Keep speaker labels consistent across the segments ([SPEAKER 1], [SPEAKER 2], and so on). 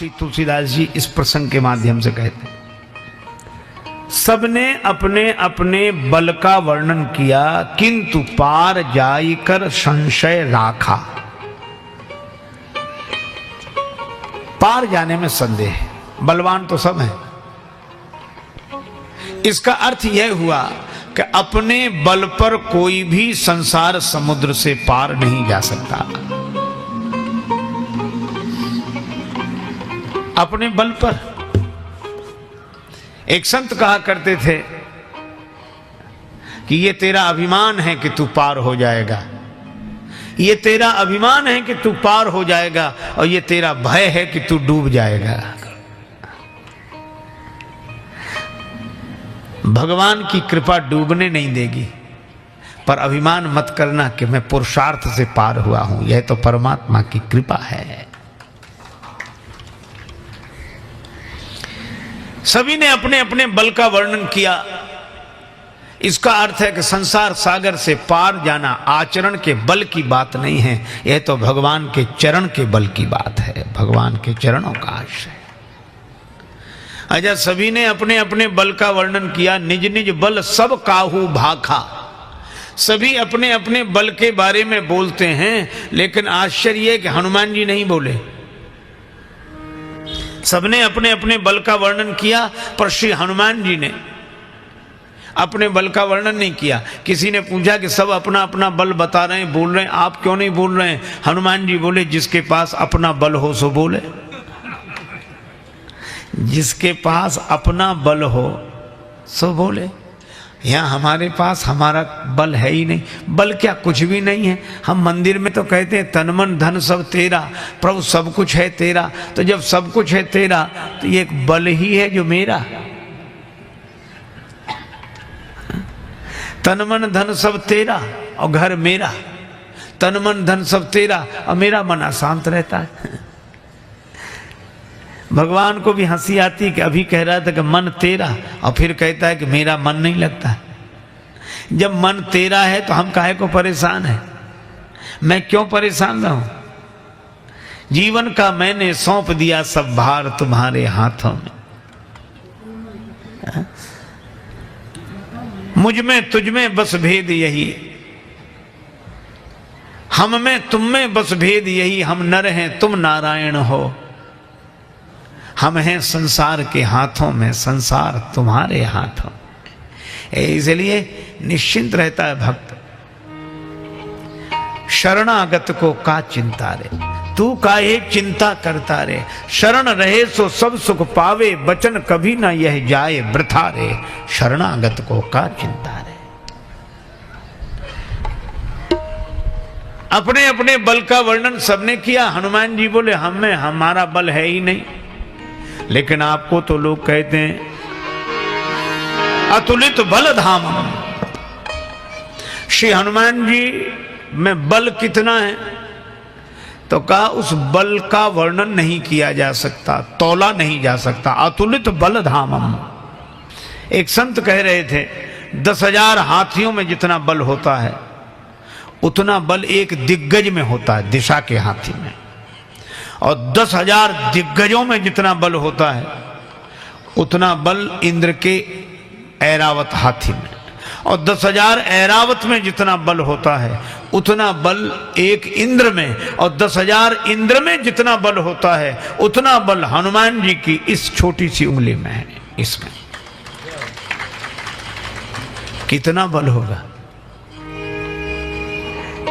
[SPEAKER 1] महर्षि तुलसीदास जी इस प्रसंग के माध्यम से कहते हैं, सबने अपने अपने बल का वर्णन किया, किंतु पार जाइकर संशय राखा। पार जाने में संदेह है, बलवान तो सब हैं। इसका अर्थ यह हुआ कि अपने बल पर कोई भी संसार समुद्र से पार नहीं जा सकता। अपने बल पर। एक संत कहा करते थे कि ये तेरा अभिमान है कि तू पार हो जाएगा, ये तेरा अभिमान है कि तू पार हो जाएगा, और ये तेरा भय है कि तू डूब जाएगा। भगवान की कृपा डूबने नहीं देगी, पर अभिमान मत करना कि मैं पुरुषार्थ से पार हुआ हूं। यह तो परमात्मा की कृपा है। सभी ने अपने अपने बल का वर्णन किया। इसका अर्थ है कि संसार सागर से पार जाना आचरण के बल की बात नहीं है, यह तो भगवान के चरण के बल की बात है, भगवान के चरणों का आश्रय। अच्छा, सभी ने अपने अपने बल का वर्णन किया। निज निज बल सब काहू भाखा। सभी अपने अपने बल के बारे में बोलते हैं, लेकिन आश्चर्य है कि हनुमान जी नहीं बोले। सबने अपने अपने बल का वर्णन किया, पर श्री हनुमान जी ने अपने बल का वर्णन नहीं किया। किसी ने पूछा कि सब अपना अपना बल बता रहे हैं, बोल रहे हैं, आप क्यों नहीं बोल रहे हैं? हनुमान जी बोले, जिसके पास अपना बल हो सो बोले। जिसके पास अपना बल हो सो बोले। यहाँ हमारे पास हमारा बल है ही नहीं। बल क्या, कुछ भी नहीं है। हम मंदिर में तो कहते हैं तन मन धन सब तेरा, प्रभु सब कुछ है तेरा। तो जब सब कुछ है तेरा, तो ये एक बल ही है जो मेरा। तन मन धन सब तेरा और घर मेरा। तन मन धन सब तेरा और मेरा मन अशांत रहता है। भगवान को भी हंसी आती कि अभी कह रहा था कि मन तेरा, और फिर कहता है कि मेरा मन नहीं लगता। जब मन तेरा है तो हम काहे को परेशान है? मैं क्यों परेशान रहूं? जीवन का मैंने सौंप दिया सब भार तुम्हारे हाथों में। मुझ में तुझ में बस भेद यही, हम में तुम में बस भेद यही। हम नर हैं तुम नारायण हो, हम हैं संसार के हाथों में, संसार तुम्हारे हाथों। इसलिए निश्चिंत रहता है भक्त। शरणागत को का चिंता रे, तू काहे चिंता करता रे। शरण रहे सो सब सुख पावे, बचन कभी ना यह जाए वृथा रे। शरणागत को का चिंता रे। अपने अपने बल का वर्णन सबने किया। हनुमान जी बोले, हमें हमारा बल है ही नहीं। लेकिन आपको तो लोग कहते हैं अतुलित बल धाम। श्री हनुमान जी में बल कितना है? तो कहा उस बल का वर्णन नहीं किया जा सकता, तौला नहीं जा सकता। अतुलित बल धामम। एक संत कह रहे थे 10,000 हाथियों में जितना बल होता है, उतना बल एक दिग्गज में होता है, दिशा के हाथी में। और 10,000 दिग्गजों में जितना बल होता है, उतना बल इंद्र के ऐरावत हाथी में। और 10,000 ऐरावत में जितना बल होता है, उतना बल एक इंद्र में। और 10,000 इंद्र में जितना बल होता है, उतना बल हनुमान जी की इस छोटी सी उंगली में है। इसमें कितना बल होगा?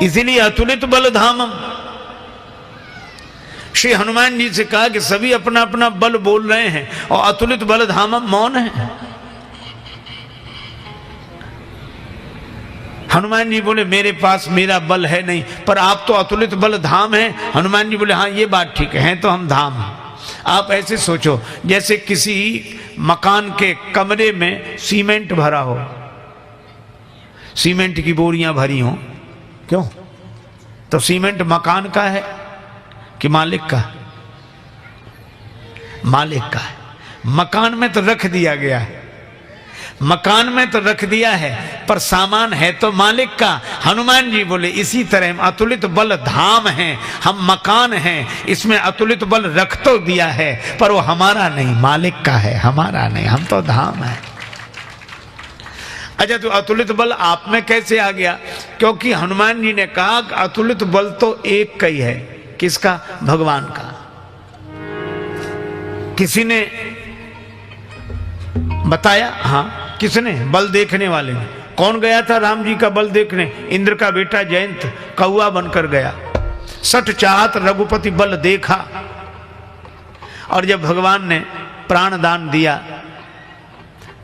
[SPEAKER 1] इसीलिए अतुलित बल धामम। श्री हनुमान जी से कहा कि सभी अपना अपना बल बोल रहे हैं और अतुलित बल धामम मौन है। हनुमान जी बोले, मेरे पास मेरा बल है नहीं, पर आप तो अतुलित बल धाम हैं। हनुमान जी बोले, हाँ ये बात ठीक है, तो हम धाम हैं। आप ऐसे सोचो जैसे किसी मकान के कमरे में सीमेंट भरा हो, सीमेंट की बोरियां भरी हो। क्यों? तो सीमेंट मकान का है कि मालिक का? मालिक का है। मकान में तो रख दिया गया है, मकान में तो रख दिया है पर सामान है तो मालिक का। हनुमान जी बोले इसी तरह अतुलित बल धाम है, हम मकान हैं, इसमें अतुलित बल रख तो दिया है पर वो हमारा नहीं, मालिक का है, हमारा नहीं, हम तो धाम है। अच्छा, तो अतुलित बल आप में कैसे आ गया? क्योंकि हनुमान जी ने कहा कि अतुलित बल तो एक का ही है। किसका? भगवान का। किसी ने बताया? हाँ, किसने? बल देखने वाले ने। कौन गया था राम जी का बल देखने? इंद्र का बेटा जयंत कौआ बनकर गया। सठ चाहत रघुपति बल देखा। और जब भगवान ने प्राण दान दिया,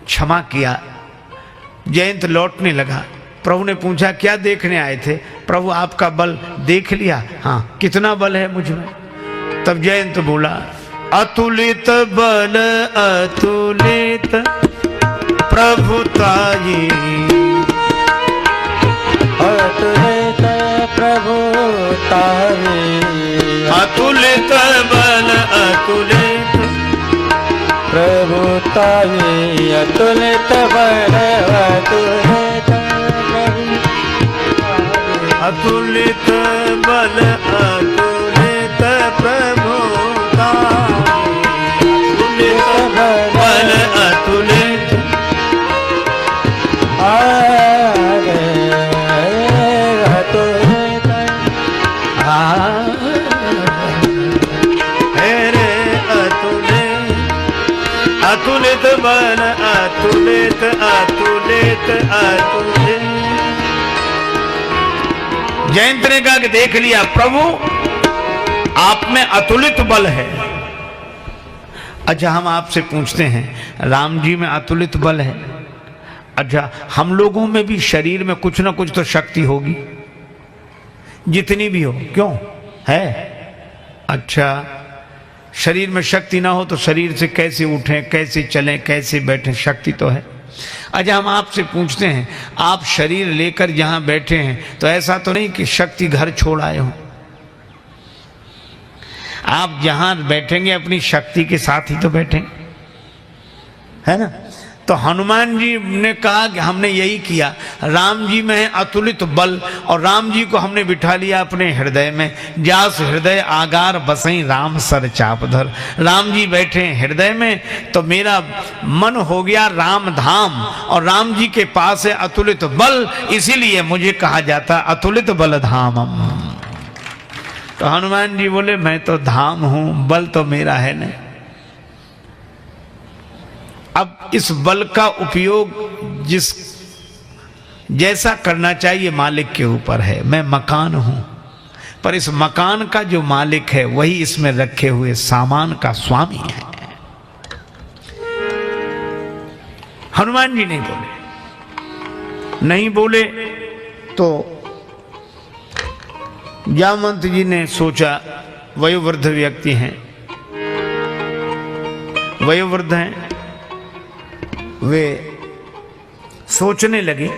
[SPEAKER 1] क्षमा किया, जयंत लौटने लगा। प्रभु ने पूछा क्या देखने आए थे? प्रभु आपका बल देख लिया। हाँ, कितना बल है मुझ में? तब जयंत बोला अतुलित बल अतुलित प्रभुताई,
[SPEAKER 2] अतुलित प्रभुताई,
[SPEAKER 1] अतुलित बल अतुलित
[SPEAKER 2] प्रभुताई, अतुलित बल अतुलित
[SPEAKER 1] अतुलित बल अतुलित प्रभुताई, अतुलित बल अतुलित
[SPEAKER 2] अतुलित
[SPEAKER 1] अतुलित बल अतुलित अतुलित अतुलित। जयंत ने कहा कि देख लिया प्रभु आप में अतुलित बल है। अच्छा, हम आपसे पूछते हैं राम जी में अतुलित बल है। अच्छा, हम लोगों में भी शरीर में कुछ ना कुछ तो शक्ति होगी, जितनी भी हो, क्यों है? अच्छा, शरीर में शक्ति ना हो तो शरीर से कैसे उठें, कैसे चलें, कैसे बैठें? शक्ति तो है। अच्छा, हम आपसे पूछते हैं आप शरीर लेकर जहां बैठे हैं तो ऐसा तो नहीं कि शक्ति घर छोड़ आए हो? आप जहां बैठेंगे अपनी शक्ति के साथ ही तो बैठेंगे, है ना? तो हनुमान जी ने कहा कि हमने यही किया। राम जी में है अतुलित बल और राम जी को हमने बिठा लिया अपने हृदय में। जास हृदय आगार बसई राम सर चापधर। राम जी बैठे हृदय में तो मेरा मन हो गया राम धाम और राम जी के पास है अतुलित बल, इसीलिए मुझे कहा जाता अतुलित बल धामम। तो हनुमान जी बोले मैं तो धाम हूं, बल तो मेरा है नहीं। अब इस बल का उपयोग जिस जैसा करना चाहिए मालिक के ऊपर है। मैं मकान हूं पर इस मकान का जो मालिक है वही इसमें रखे हुए सामान का स्वामी है। हनुमान जी नहीं बोले। नहीं बोले तो जामवंत जी ने सोचा, वयोवृद्ध व्यक्ति हैं, वयोवृद्ध हैं, वे सोचने लगे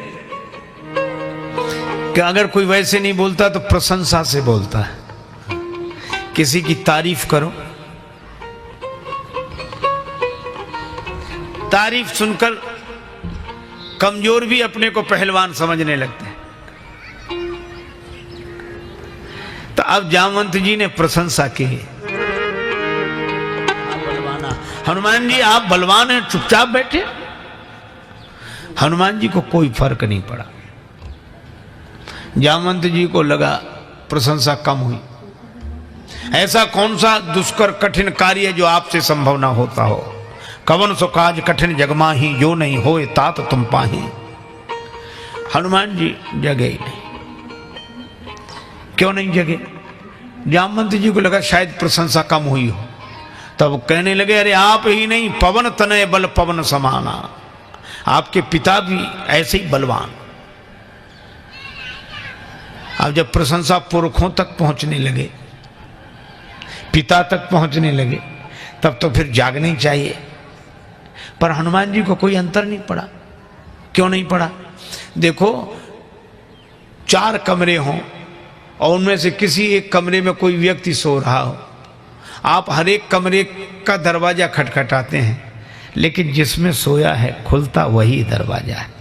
[SPEAKER 1] कि अगर कोई वैसे नहीं बोलता तो प्रशंसा से बोलता है, किसी की तारीफ करो। तारीफ सुनकर कमजोर भी अपने को पहलवान समझने लगते हैं। तो अब जामवंत जी ने प्रशंसा की, हनुमान जी आप बलवान हैं, चुपचाप बैठे। हनुमान जी को कोई फर्क नहीं पड़ा। जामवंत जी को लगा प्रशंसा कम हुई। ऐसा कौन सा दुष्कर कठिन कार्य जो आपसे संभव ना होता हो? कवन सो काज कठिन जगमा ही जो नहीं होए तात तुम पाही। हनुमान जी जगे ही नहीं। क्यों नहीं जगे? जामवंत जी को लगा शायद प्रशंसा कम हुई हो। तब कहने लगे अरे आप ही नहीं, पवन तनय बल पवन समाना। आपके पिता भी ऐसे ही बलवान। अब जब प्रशंसा पुरखों तक पहुंचने लगे, पिता तक पहुंचने लगे, तब तो फिर जागना ही चाहिए। पर हनुमान जी को कोई अंतर नहीं पड़ा। क्यों नहीं पड़ा? देखो, 4 कमरे हों और उनमें से किसी एक कमरे में कोई व्यक्ति सो रहा हो, आप हर एक कमरे का दरवाजा खटखटाते हैं, लेकिन जिसमें सोया है खुलता वही दरवाजा है।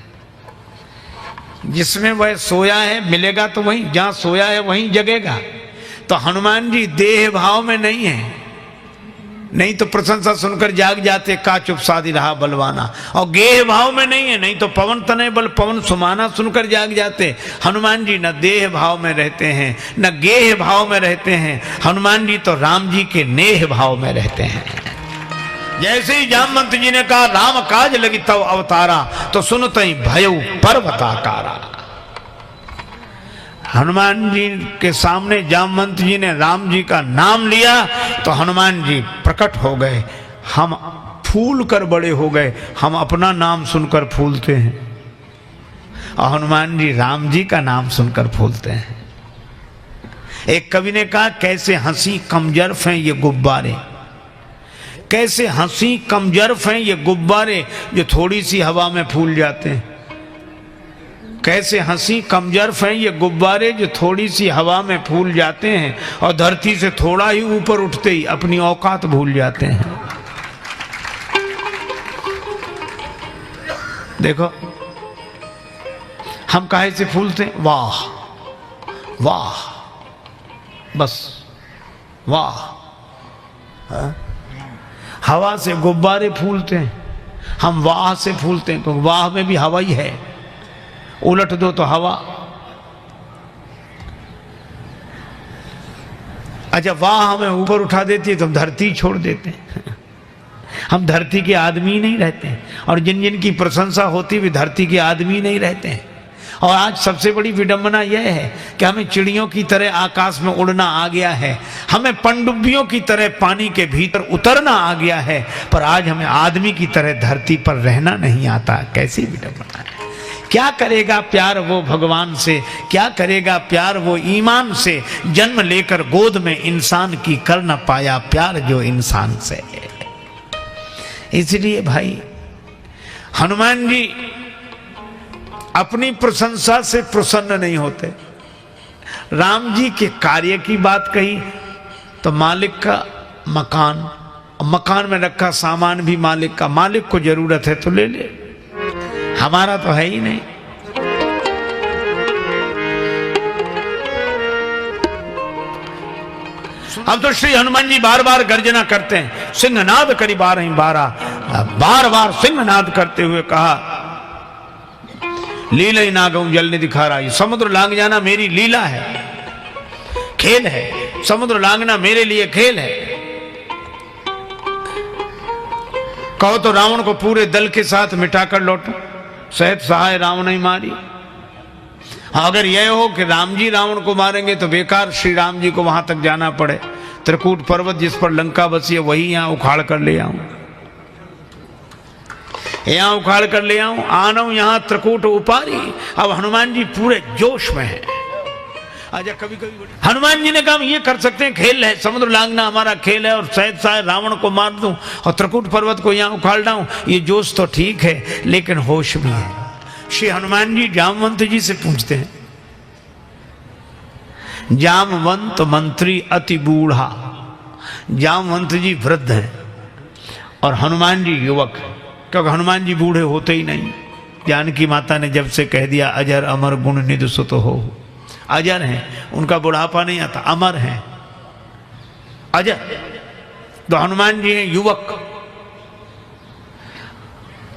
[SPEAKER 1] जिसमें वह सोया है मिलेगा तो वहीं, जहां सोया है वहीं जगेगा। तो हनुमान जी देह भाव में नहीं है, नहीं तो प्रशंसा सुनकर जाग जाते, का चुप साधी रहा बलवाना। और गेह भाव में नहीं है, नहीं तो पवन तनय बल पवन सुमाना सुनकर जाग जाते। हनुमान जी न देह भाव में रहते हैं न गेह भाव में रहते हैं। हनुमान जी तो राम जी के नेह भाव में रहते हैं। जैसे ही जामवंत जी ने कहा राम काज लगी तव अवतारा, तो सुनते ही भयउ पर्वताकारा। हनुमान जी के सामने जामवंत जी ने राम जी का नाम लिया तो हनुमान जी प्रकट हो गए। हम फूल कर बड़े हो गए, हम अपना नाम सुनकर फूलते हैं और हनुमान जी राम जी का नाम सुनकर फूलते हैं। एक कवि ने कहा कैसे हंसी कमजरफ हैं ये गुब्बारे, कैसे हंसी कमजरफ हैं ये गुब्बारे जो थोड़ी सी हवा में फूल जाते हैं। कैसे हंसी कमजरफ हैं ये गुब्बारे जो थोड़ी सी हवा में फूल जाते हैं और धरती से थोड़ा ही ऊपर उठते ही अपनी औकात भूल जाते हैं। देखो हम काहे से फूलते हैं? वाह वाह, बस वाह। हवा से गुब्बारे फूलते हैं, हम वाह से फूलते हैं, तो वाह में भी हवा ही है। उलट दो तो हवा। अच्छा वाह हमें ऊपर उठा देती है तो हम धरती छोड़ देते हैं। हम धरती के आदमी नहीं रहते हैं, और जिन जिन की प्रशंसा होती भी धरती के आदमी नहीं रहते हैं। और आज सबसे बड़ी विडंबना यह है कि हमें चिड़ियों की तरह आकाश में उड़ना आ गया है, हमें पनडुब्बियों की तरह पानी के भीतर उतरना आ गया है, पर आज हमें आदमी की तरह धरती पर रहना नहीं आता। कैसी विडंबना है। क्या करेगा प्यार वो भगवान से, क्या करेगा प्यार वो ईमान से, जन्म लेकर गोद में इंसान की कर न पाया प्यार जो इंसान से। इसलिए भाई हनुमान जी अपनी प्रशंसा से प्रसन्न नहीं होते। राम जी के कार्य की बात कही तो मालिक का मकान, मकान में रखा सामान भी मालिक का, मालिक को जरूरत है तो ले ले, हमारा तो है ही नहीं। अब तो श्री हनुमान जी बार बार गर्जना करते हैं, सिंहनाद करी 12 बार बार सिंहनाद करते हुए कहा लीला ही ना गऊं जल ने दिखा रहा। ये समुद्र लांग जाना मेरी लीला है, खेल है। समुद्र लांगना मेरे लिए खेल है। कहो तो रावण को पूरे दल के साथ मिटाकर लौटो, सहत सहाय रावण नहीं मारी। अगर यह हो कि राम जी रावण को मारेंगे तो बेकार श्री राम जी को वहां तक जाना पड़े। त्रिकूट पर्वत जिस पर लंका बसी है वही यहां उखाड़ कर ले आऊं, यहां उखाड़ कर ले आऊं, आना यहां त्रिकूट उपारी। अब हनुमान जी पूरे जोश में है। अच्छा कभी कभी हनुमान जी ने कहा ये कर सकते हैं, खेल है, समुद्र लांघना हमारा खेल है, और सहज सहाय रावण को मार दूं और त्रिकूट पर्वत को यहां उखाड़ डाऊं, ये जोश तो ठीक है लेकिन होश भी है। श्री हनुमान जी जामवंत जी से पूछते हैं, जामवंत मंत्री अति बूढ़ा, जामवंत जी वृद्ध है और हनुमान जी युवक, क्योंकि हनुमान जी बूढ़े होते ही नहीं। जानकी माता ने जब से कह दिया अजर अमर गुण निधि सुत हो, अजर हैं, उनका बुढ़ापा नहीं आता, अमर हैं, अजर। तो हनुमान जी हैं युवक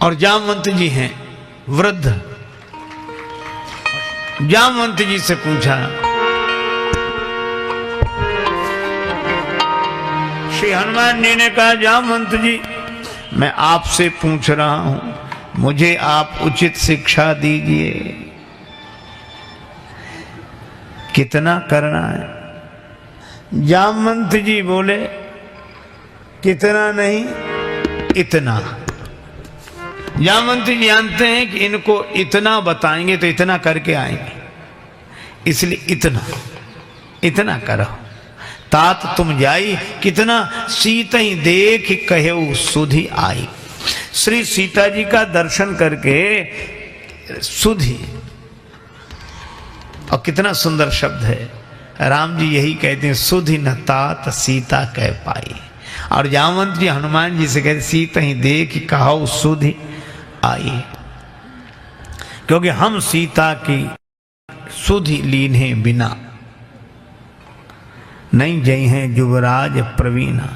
[SPEAKER 1] और जामवंत जी हैं वृद्ध। जामवंत जी से पूछा, श्री हनुमान जी ने कहा जामवंत जी मैं आपसे पूछ रहा हूं, मुझे आप उचित शिक्षा दीजिए, कितना करना है। जामवंत जी बोले कितना नहीं इतना। जामवंत जी जानते हैं कि इनको इतना बताएंगे तो इतना करके आएंगे, इसलिए इतना इतना करो। तात तुम जाई कितना सीता ही देख कहे सुधि आई। श्री सीता जी का दर्शन करके सुधि, और कितना सुंदर शब्द है, राम जी यही कहते हैं सुधि न तात सीता कह पाई। और जामवंत जी हनुमान जी से कहते सीता ही देख कहो सुधि आई, क्योंकि हम सीता की सुधि लीने बिना नहीं जई हैं युवराज प्रवीणा।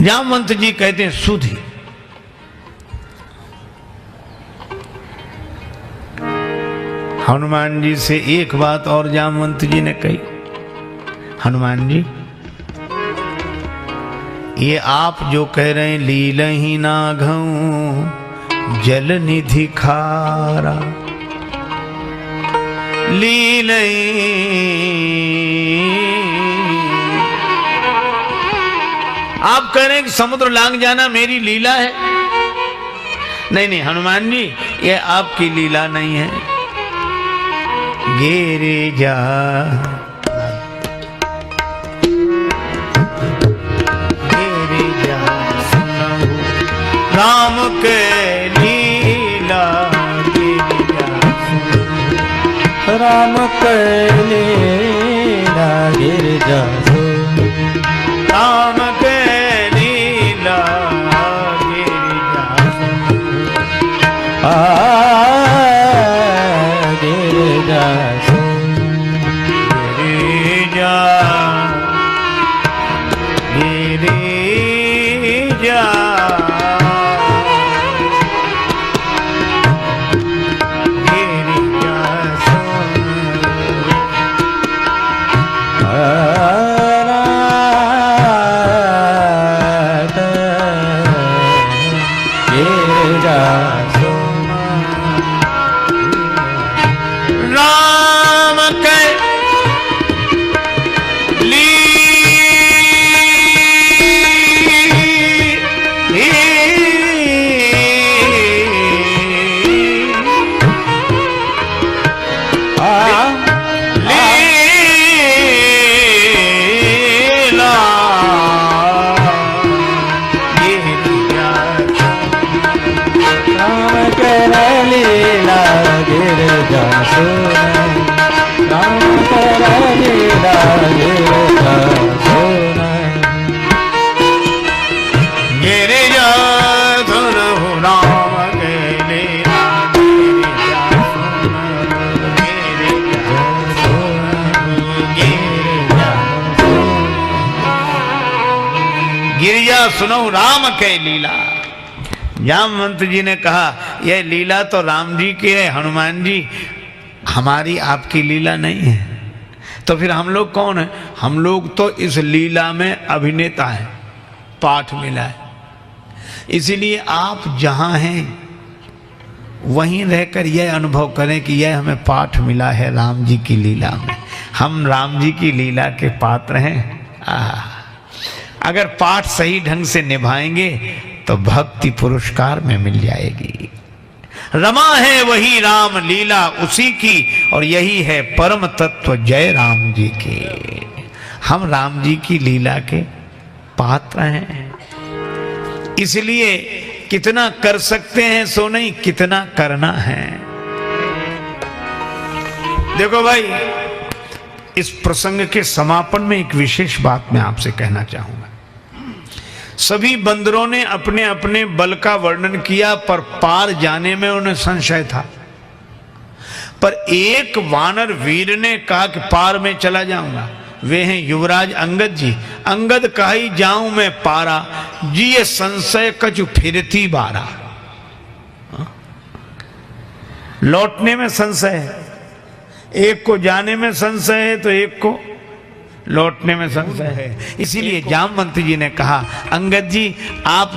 [SPEAKER 1] जामवंत जी कहते हैं सुधि, हनुमान जी से एक बात और जामवंत जी ने कही, हनुमान जी ये आप जो कह रहे हैं लीलहि नाघऊं जल निधि खारा, लीलहि आप कह रहे हैं कि समुद्र लांग जाना मेरी लीला है। नहीं नहीं हनुमान जी ये आपकी लीला नहीं है। गिरि जा राम के लीला,
[SPEAKER 2] राम के लीला गिरजा सो,
[SPEAKER 1] राम के लीला गिरजा
[SPEAKER 2] गिरजा सो,
[SPEAKER 1] गिरिजा गिरिजा सुनो राम के लीला। जामवंत जी ने कहा यह लीला तो राम जी की है हनुमान जी, हमारी आपकी लीला नहीं है। तो फिर हम लोग कौन है? हम लोग तो इस लीला में अभिनेता है, पाठ मिला है। इसीलिए आप जहां हैं वहीं रहकर यह अनुभव करें कि यह हमें पाठ मिला है राम जी की लीला में, हम राम जी की लीला के पात्र हैं। अगर पाठ सही ढंग से निभाएंगे तो भक्ति पुरस्कार में मिल जाएगी। रमा है वही राम लीला उसी की, और यही है परम तत्व जय राम जी के। हम राम जी की लीला के पात्र हैं, इसलिए कितना कर सकते हैं सो नहीं, कितना करना है। देखो भाई, इस प्रसंग के समापन में एक विशेष बात मैं आपसे कहना चाहूंगा। सभी बंदरों ने अपने अपने बल का वर्णन किया, पर पार जाने में उन्हें संशय था। पर एक वानर वीर ने कहा कि पार में चला जाऊंगा। वे हैं युवराज अंगद जी। अंगद कही जाऊं मैं पारा, जी ये संशय कछु फिरती बारा। लौटने में संशय है, एक को जाने में संशय है तो एक को लौटने में संशय है। इसीलिए जामवंत जी ने कहा अंगद जी आप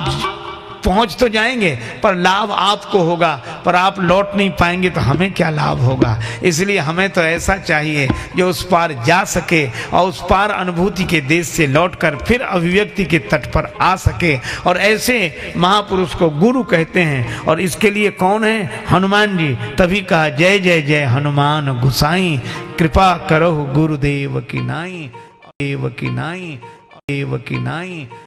[SPEAKER 1] पहुंच तो जाएंगे पर लाभ आपको होगा, पर आप लौट नहीं पाएंगे तो हमें क्या लाभ होगा। इसलिए हमें तो ऐसा चाहिए जो उस पार जा सके और उस पार अनुभूति के देश से लौटकर फिर अभिव्यक्ति के तट पर आ सके। और ऐसे महापुरुष को गुरु कहते हैं, और इसके लिए कौन है? हनुमान जी। तभी कहा जय जय जय हनुमान गुसाई, कृपा करो गुरुदेव की नाई, देव की नाई, देव की नाई।